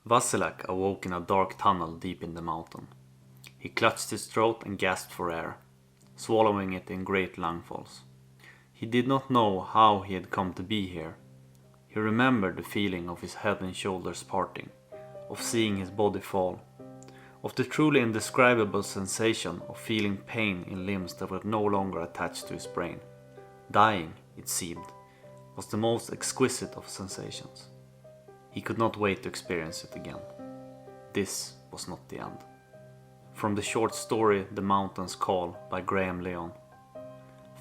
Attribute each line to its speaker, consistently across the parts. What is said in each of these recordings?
Speaker 1: Vasilak awoke in a dark tunnel deep in the mountain. He clutched his throat and gasped for air, swallowing it in great lungfuls. He did not know how he had come to be here. He remembered the feeling of his head and shoulders parting, of seeing his body fall, of the truly indescribable sensation of feeling pain in limbs that were no longer attached to his brain. Dying, it seemed, was the most exquisite of sensations. He could not wait to experience it again. This was not the end. From the short story The Mountain's Call by Graham Leon,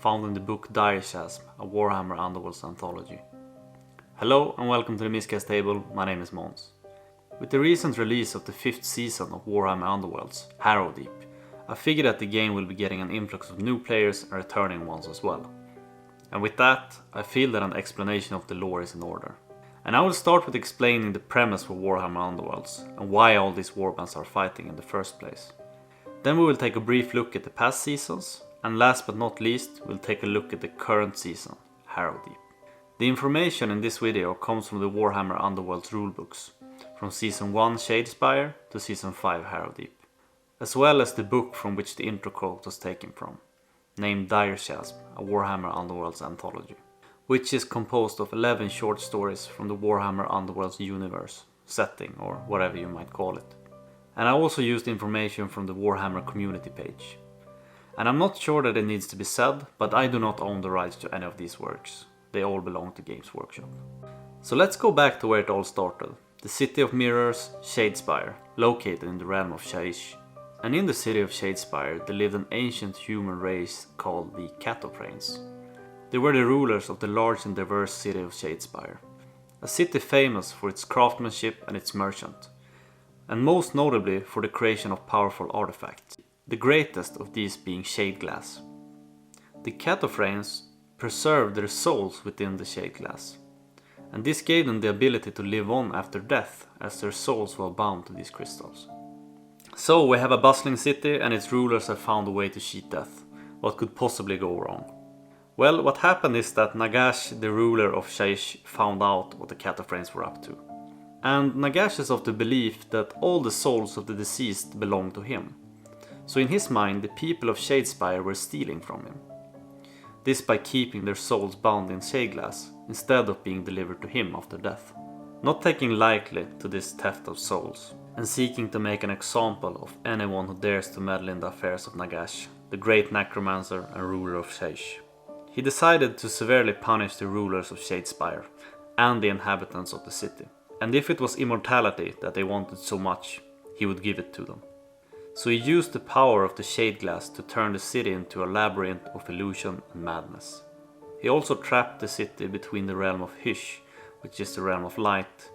Speaker 1: found in the book Direchasm, a Warhammer Underworlds anthology. Hello and welcome to the Miscast table, my name is Måns. With the recent release of the 5th season of Warhammer Underworlds, Harrowdeep, I figure that the game will be getting an influx of new players and returning ones as well. And with that, I feel that an explanation of the lore is in order. And I will start with explaining the premise for Warhammer Underworlds and why all these warbands are fighting in the first place. Then we will take a brief look at the past seasons, and last but not least, we'll take a look at the current season, Harrowdeep. The information in this video comes from the Warhammer Underworlds rulebooks, from Season 1 Shadespire to Season 5 Harrowdeep, as well as the book from which the intro quote was taken from, named Direchasm, a Warhammer Underworlds anthology, which is composed of 11 short stories from the Warhammer Underworlds universe, setting, or whatever you might call it. And I also used information from the Warhammer community page. And I'm not sure that it needs to be said, but I do not own the rights to any of these works. They all belong to Games Workshop. So let's go back to where it all started. The city of mirrors, Shadespire, located in the realm of Shaish. And in the city of Shadespire there lived an ancient human race called the Cataphrains. They were the rulers of the large and diverse city of Shadespire, a city famous for its craftsmanship and its merchant, and most notably for the creation of powerful artifacts, the greatest of these being shade glass. The Cataphrains preserved their souls within the shade glass, and this gave them the ability to live on after death as their souls were bound to these crystals. So we have a bustling city and its rulers have found a way to cheat death. What could possibly go wrong? Well, what happened is that Nagash, the ruler of Shaish, found out what the Cataphrains were up to. And Nagash is of the belief that all the souls of the deceased belong to him. So in his mind, the people of Shadespire were stealing from him. This by keeping their souls bound in shade glass, instead of being delivered to him after death. Not taking lightly to this theft of souls, and seeking to make an example of anyone who dares to meddle in the affairs of Nagash, the great necromancer and ruler of Shaish. He decided to severely punish the rulers of Shadespire and the inhabitants of the city. And if it was immortality that they wanted so much, he would give it to them. So he used the power of the shade glass to turn the city into a labyrinth of illusion and madness. He also trapped the city between the realm of Hysh, which is the realm of light,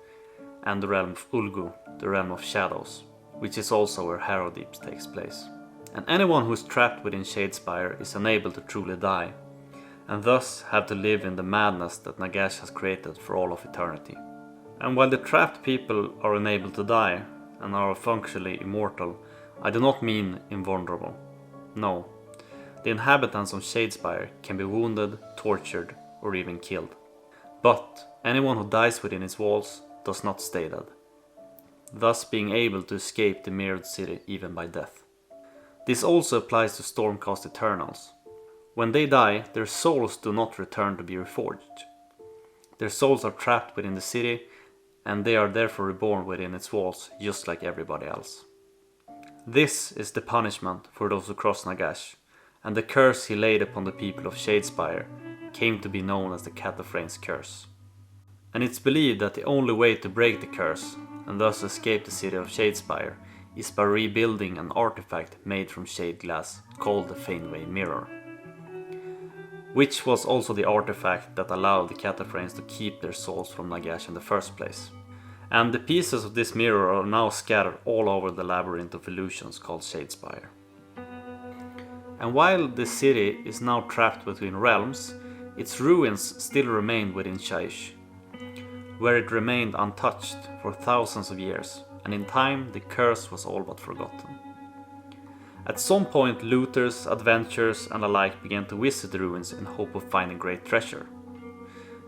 Speaker 1: and the realm of Ulgu, the realm of shadows, which is also where Harrowdeep takes place. And anyone who is trapped within Shadespire is unable to truly die, and thus have to live in the madness that Nagash has created for all of eternity. And while the trapped people are unable to die and are functionally immortal, I do not mean invulnerable. No, the inhabitants of Shadespire can be wounded, tortured, or even killed. But anyone who dies within its walls does not stay dead, thus being able to escape the mirrored city even by death. This also applies to Stormcast Eternals. When they die, their souls do not return to be reforged. Their souls are trapped within the city, and they are therefore reborn within its walls, just like everybody else. This is the punishment for those who cross Nagash, and the curse he laid upon the people of Shadespire came to be known as the Cataphrain's curse. And it's believed that the only way to break the curse, and thus escape the city of Shadespire, is by rebuilding an artifact made from shade glass called the Faneway Mirror, which was also the artifact that allowed the Cataphrains to keep their souls from Nagash in the first place. And the pieces of this mirror are now scattered all over the labyrinth of illusions called Shadespire. And while the city is now trapped between realms, its ruins still remain within Shaish, where it remained untouched for thousands of years, and in time the curse was all but forgotten. At some point looters, adventurers and alike began to visit the ruins in hope of finding great treasure.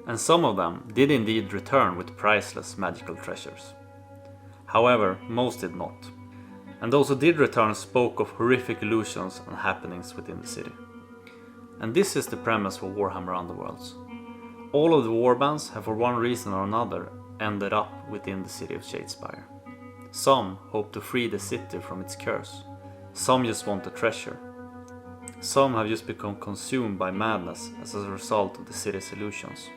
Speaker 1: And some of them did indeed return with priceless magical treasures. However, most did not. And those who did return spoke of horrific illusions and happenings within the city. And this is the premise for Warhammer Underworlds. All of the warbands have for one reason or another ended up within the city of Shadespire. Some hope to free the city from its curse. Some just want the treasure. Some have just become consumed by madness as a result of the city's illusions.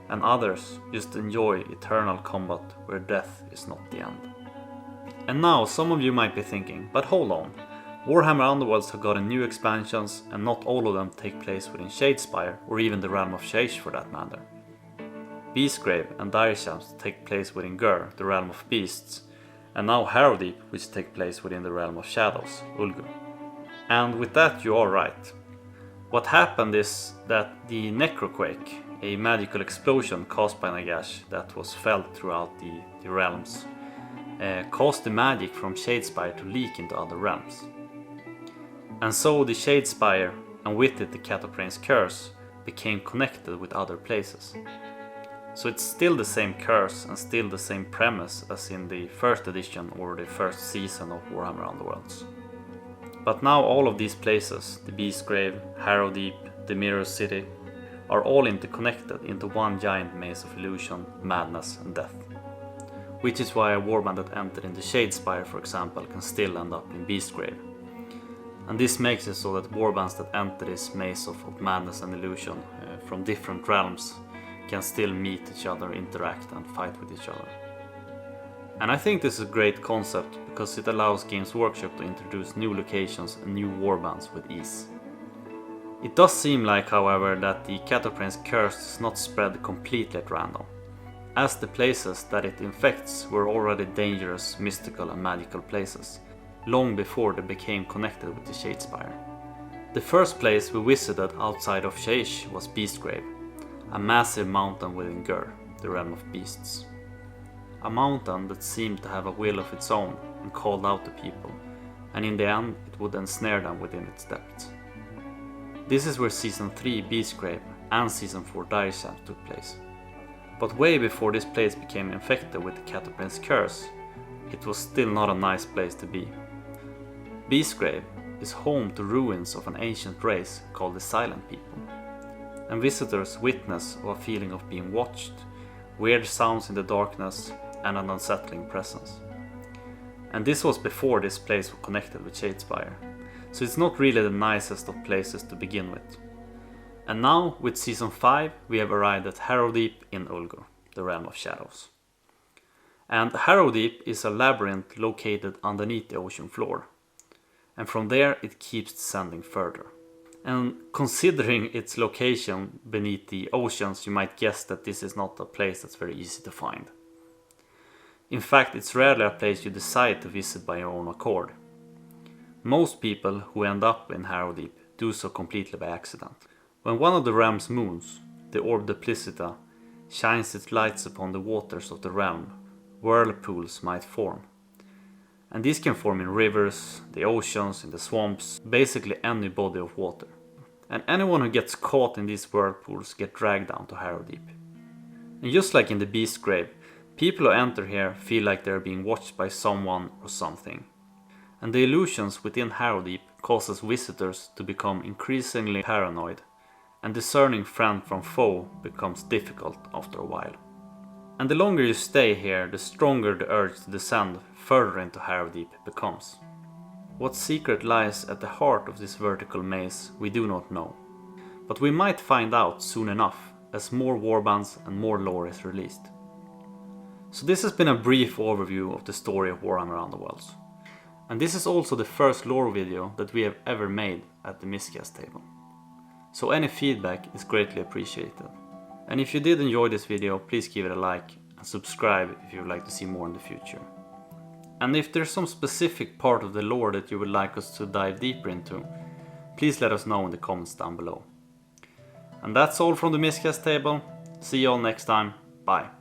Speaker 1: And others just enjoy eternal combat where death is not the end. And now some of you might be thinking, but hold on, Warhammer Underworlds have gotten new expansions and not all of them take place within Shadespire or even the realm of Shade for that matter. Beastgrave and Direchasm take place within DÖRR, the realm of beasts, and now Harrowdeep, which take place within the realm of shadows, Ulgu. And with that you are right. What happened is that the Necroquake, a magical explosion caused by Nagash that was felt throughout the realms, caused the magic from Shadespire to leak into other realms. And so the Shadespire, and with it the Cataphrain's curse, became connected with other places. So it's still the same curse and still the same premise as in the first edition or the first season of Warhammer Underworlds. But now all of these places, the Beastgrave, Harrowdeep, the Mirror City, are all interconnected into one giant maze of illusion, madness and death. Which is why a warband that entered into Shadespire, for example, can still end up in Beastgrave. And this makes it so that warbands that enter this maze of madness and illusion from different realms can still meet each other, interact and fight with each other. And I think this is a great concept because it allows Games Workshop to introduce new locations and new warbands with ease. It does seem like, however, that the Cataphrain's curse does not spread completely at random, as the places that it infects were already dangerous, mystical and magical places, long before they became connected with the Shadespire. The first place we visited outside of Shade was Beastgrave, a massive mountain within DÖRR, the realm of beasts. A mountain that seemed to have a will of its own and called out to people, and in the end it would ensnare them within its depths. This is where Season 3 Beastgrape and Season 4 Direchasm took place. But way before this place became infected with the Cataphrain's curse, it was still not a nice place to be. Beastgrave is home to ruins of an ancient race called the Silent People, and visitors witness a feeling of being watched, weird sounds in the darkness and an unsettling presence. And this was before this place was connected with Shadespire, so it's not really the nicest of places to begin with. And now, with Season 5, we have arrived at Harrowdeep in Ulgu, the realm of shadows. And Harrowdeep is a labyrinth located underneath the ocean floor, and from there it keeps descending further. And considering its location beneath the oceans, you might guess that this is not a place that's very easy to find. In fact, it's rarely a place you decide to visit by your own accord. Most people who end up in Harrowdeep do so completely by accident. When one of the realm's moons, the orb Duplicita, shines its lights upon the waters of the realm, whirlpools might form. And these can form in rivers, the oceans, in the swamps, basically any body of water. And anyone who gets caught in these whirlpools get dragged down to Harrowdeep. And just like in the Beastgrave, people who enter here feel like they are being watched by someone or something. And the illusions within Harrowdeep causes visitors to become increasingly paranoid, and discerning friend from foe becomes difficult after a while. And the longer you stay here, the stronger the urge to descend further into Harrowdeep becomes. What secret lies at the heart of this vertical maze we do not know, but we might find out soon enough as more warbands and more lore is released. So this has been a brief overview of the story of Warhammer Underworlds, and this is also the first lore video that we have ever made at the Miscast table. So any feedback is greatly appreciated. And if you did enjoy this video, please give it a like and subscribe if you would like to see more in the future. And if there's some specific part of the lore that you would like us to dive deeper into, please let us know in the comments down below. And that's all from the Miscast table. See you all next time. Bye.